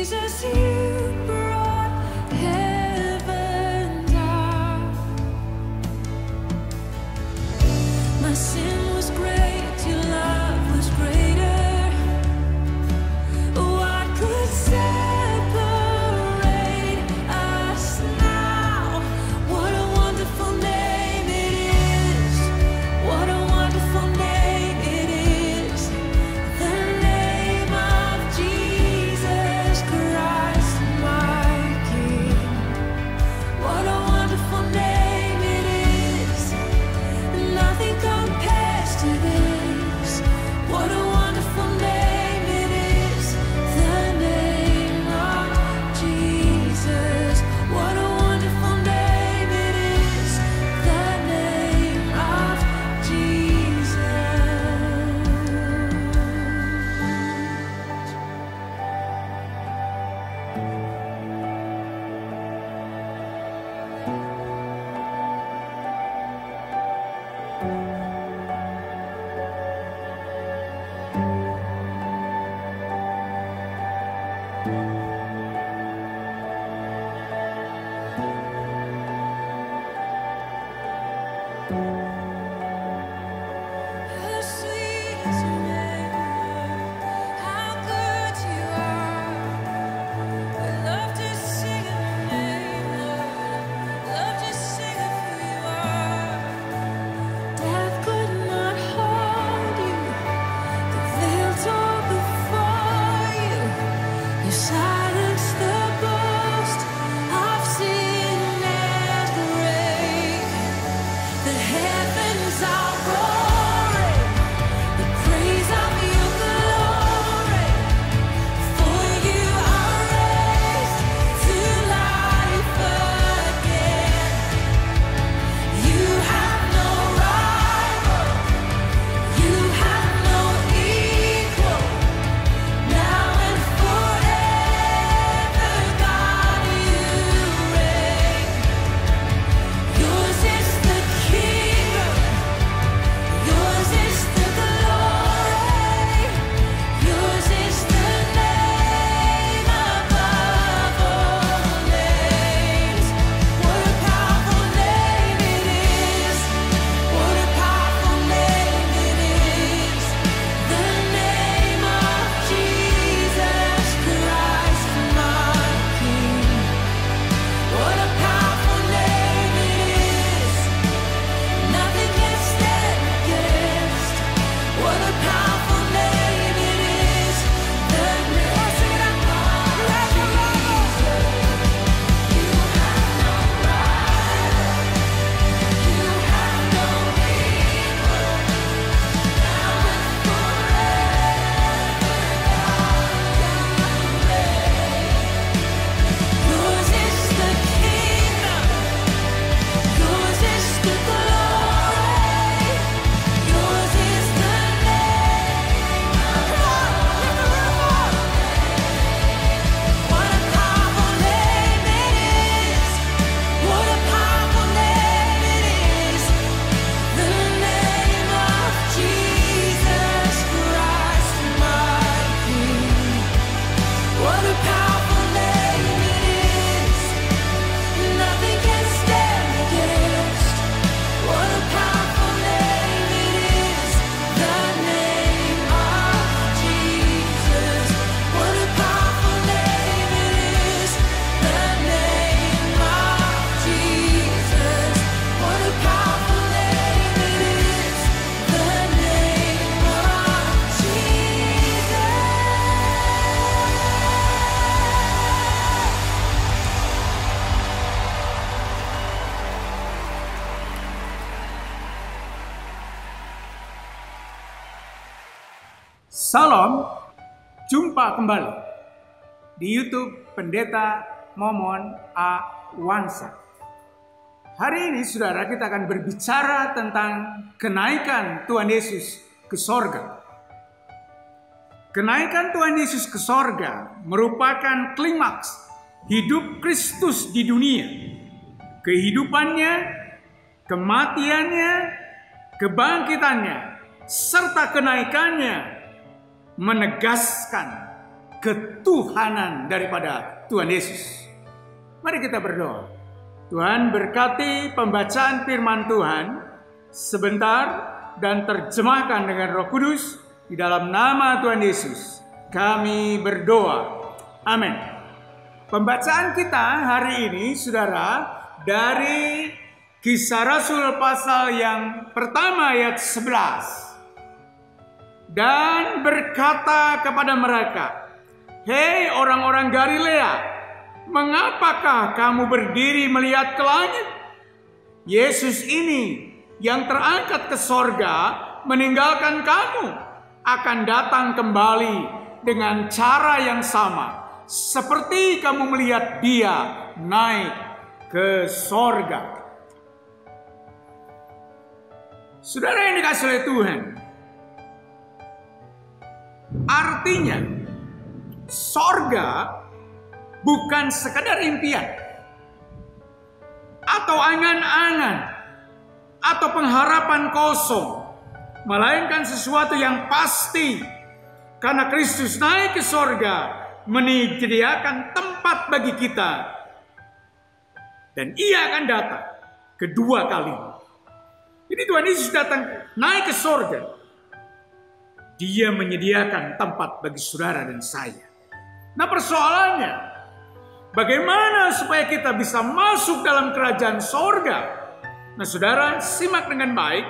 Jesus, you brought heaven down. My sin was great, your love was greater. What could separate us now? What a wonderful name it is. What a wonderful name it is. The name of Jesus Christ, my King. What a wonderful name it is. Nothing compares to this. What a wonderful name it is. The name of Jesus. What a wonderful name it is. The name of Jesus. How sweet is your name, how good you are. We love to sing of your name, Lord. Love to sing of who you are. Death could not hold you. The veil tore before you. You silenced the boast of sin and grave. The heavens are roaring, the praise of your glory. For you are raised to life again. You have no rival, you have no equal. Now and forever, God, you reign. Yours is the kingdom, yours is the glory, yours is the name above all names. What a powerful name it is. What a powerful name it is. The name of Jesus Christ, my King. What a powerful name it is. Nothing can stand against. What a powerful name it is. The name of Jesus. You have no rival. You have no equal. Now and forever, God, you reign. Yours is the kingdom, yours is the glory, yours is the name above all names. What a powerful name it is. What a powerful name it is. The name of Jesus Christ, my King. What a powerful name it is. Nothing can stand against. What a powerful name it is. The name of Jesus. What a powerful name it is. The name of Jesus. What a powerful name it is. The name of Jesus. Salam, jumpa kembali di YouTube Pendeta Momon Awansa. Hari ini saudara kita akan berbicara tentang kenaikan Tuhan Yesus ke sorga. Kenaikan Tuhan Yesus ke sorga merupakan klimaks hidup Kristus di dunia. Kehidupannya, kematiannya, kebangkitannya, serta kenaikannya menegaskan ketuhanan daripada Tuhan Yesus. Mari kita berdoa. Tuhan berkati pembacaan firman Tuhan sebentar dan terjemahkan dengan Roh Kudus di dalam nama Tuhan Yesus. Kami berdoa. Amin. Pembacaan kita hari ini, saudara, dari Kisah Rasul pasal yang pertama ayat 11. Dan berkata kepada mereka, "Hei orang-orang Galilea, mengapakah kamu berdiri melihat ke langit? Yesus ini yang terangkat ke sorga meninggalkan kamu akan datang kembali dengan cara yang sama seperti kamu melihat dia naik ke sorga." Saudara yang dikasihi oleh Tuhan, artinya sorga bukan sekadar impian atau angan-angan atau pengharapan kosong, melainkan sesuatu yang pasti, karena Kristus naik ke sorga menyediakan tempat bagi kita, dan Ia akan datang kedua kali. Jadi Tuhan Yesus datang naik ke sorga, Dia menyediakan tempat bagi saudara dan saya. Nah, persoalannya, bagaimana supaya kita bisa masuk dalam kerajaan sorga? Nah, saudara, simak dengan baik.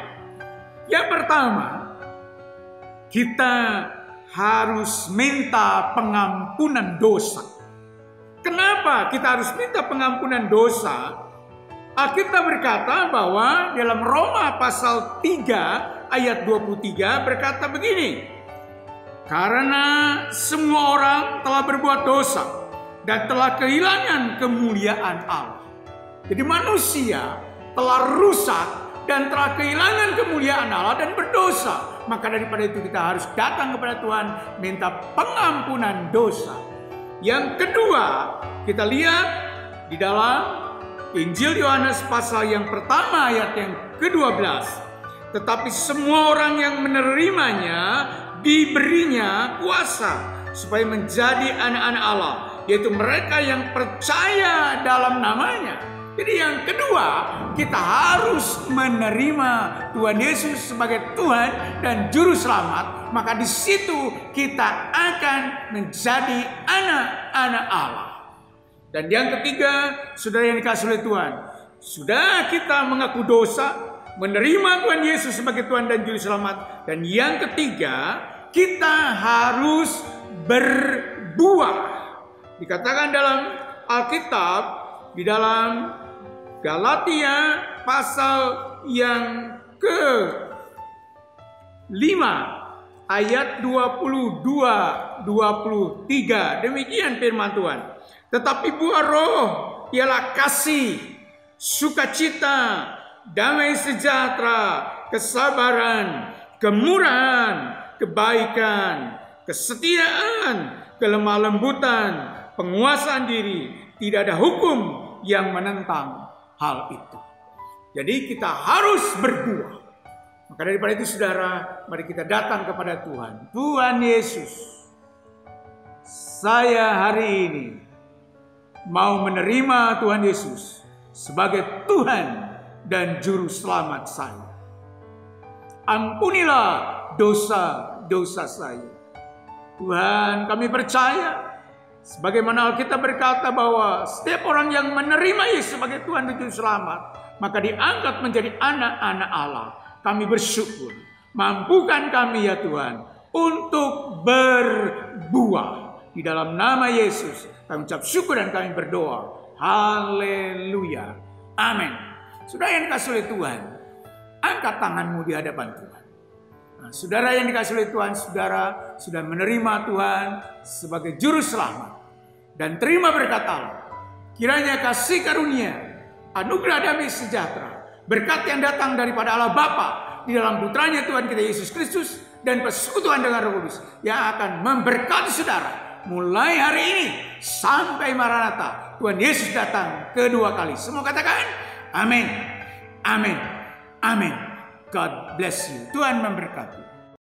Yang pertama, kita harus minta pengampunan dosa. Kenapa kita harus minta pengampunan dosa? Alkitab berkata bahwa dalam Roma pasal 3 ayat 23 berkata begini, "Karena semua orang telah berbuat dosa dan telah kehilangan kemuliaan Allah." Jadi manusia telah rusak dan telah kehilangan kemuliaan Allah dan berdosa. Maka daripada itu kita harus datang kepada Tuhan, minta pengampunan dosa. Yang kedua, kita lihat di dalam Injil Yohanes pasal yang pertama ayat yang ke-12. "Tetapi semua orang yang menerimanya diberinya kuasa supaya menjadi anak-anak Allah, yaitu mereka yang percaya dalam namanya." Jadi yang kedua, kita harus menerima Tuhan Yesus sebagai Tuhan dan Juru Selamat. Maka di situ kita akan menjadi anak-anak Allah. Dan yang ketiga, saudara yang dikasihi oleh Tuhan, sudah kita mengaku dosa, menerima Tuhan Yesus sebagai Tuhan dan Juru Selamat. Dan yang ketiga, kita harus berbuah. Dikatakan dalam Alkitab, di dalam Galatia pasal yang ke-5 ayat 22-23. Demikian firman Tuhan. "Tetapi buah roh ialah kasih, sukacita, damai sejahtera, kesabaran, kemurahan, kebaikan, kesetiaan, kelemah lembutan, penguasaan diri. Tidak ada hukum yang menentang hal itu." Jadi kita harus berbuah. Maka daripada itu saudara, mari kita datang kepada Tuhan. "Tuhan Yesus, saya hari ini mau menerima Tuhan Yesus sebagai Tuhan dan Juru Selamat saya. Ampunilah dosa-dosa saya. Tuhan, kami percaya sebagaimana Alkitab berkata bahwa setiap orang yang menerima Yesus sebagai Tuhan dan Juru Selamat, maka diangkat menjadi anak-anak Allah. Kami bersyukur. Mampukan kami ya Tuhan untuk berbuah. Di dalam nama Yesus kami ucap syukur dan kami berdoa. Haleluya. Amin. Saudara yang dikasihi oleh Tuhan, angkat tanganmu di hadapan Tuhan. Nah, saudara yang dikasihi oleh Tuhan, saudara sudah menerima Tuhan sebagai Juru Selamat. Dan terima berkat Allah. Kiranya kasih karunia, anugerah damai sejahtera, berkat yang datang daripada Allah Bapa di dalam putranya Tuhan kita Yesus Kristus dan persekutuan dengan Roh Kudus yang akan memberkati saudara mulai hari ini sampai Maranatha Tuhan Yesus datang kedua kali. Semua katakan amin, amin, amin. God bless you. Tuhan memberkati.